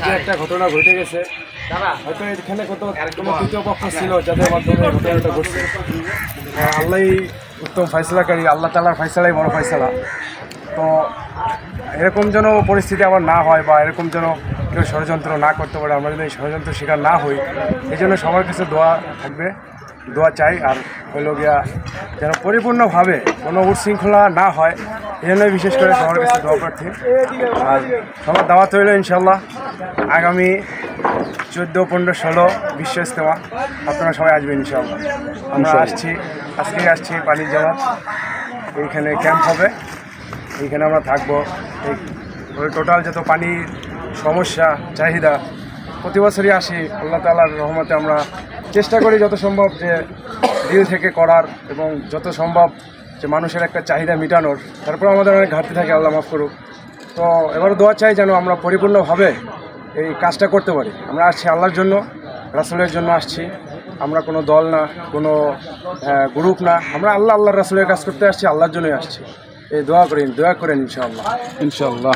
যে একটা ঘটনা ঘটে গেছে, হয়তো এখানে কোনো তৃতীয় পক্ষ ছিল যাদের মাধ্যমে ঘটনাটা ঘটছে। আল্লাহই উত্তম ফয়সালাকারী, আল্লাহ তাআলার ফয়সালাই বড় ফয়সালা। তো এরকম যেন পরিস্থিতি আবার না হয় বা এরকম যেন কেউ ষড়যন্ত্র না করতে পারে, আমরা যেন এই ষড়যন্ত্র শিকার না হই, এই জন্য সবার কাছে দোয়া থাকবে, দোয়া চাই। আর হইল গিয়া যেন পরিপূর্ণভাবে কোনো উচ্ছৃঙ্খলা না হয়, এই জন্যই বিশেষ করে সবার কাছে দোয়া প্রার্থী। আর সবার দাওয়াত হইল ইনশাল্লাহ আগামী 14, 15, 16 বিশ্ব ইজতেমা, আপনারা সবাই আসবেন ইনশাল্লাহ। আমরা আজকেই আসছি পানির জামাত, এইখানে ক্যাম্প হবে, এইখানে আমরা থাকবো। এই টোটাল যত পানির সমস্যা চাহিদা প্রতি বছরই আসি, আল্লাহ তাআলার রহমতে আমরা চেষ্টা করি যত সম্ভব যে দিল থেকে করার এবং যত সম্ভব যে মানুষের একটা চাহিদা মেটানোর। তারপর আমাদের অনেক ঘাটতি থাকে, আল্লাহ মাফ করুক। তো এবারও দোয়া চাই যেন আমরা পরিপূর্ণভাবে এই কাজটা করতে পারি। আমরা আসছি আল্লাহর জন্য, রাসূলের জন্য আসছি। আমরা কোনো দল না, কোনো গ্রুপ না, আমরা আল্লাহর রাসূলের কাজ করতে আসছি, আল্লাহর জন্যই আসছি। এই দোয়া করেন ইনশাআল্লাহ।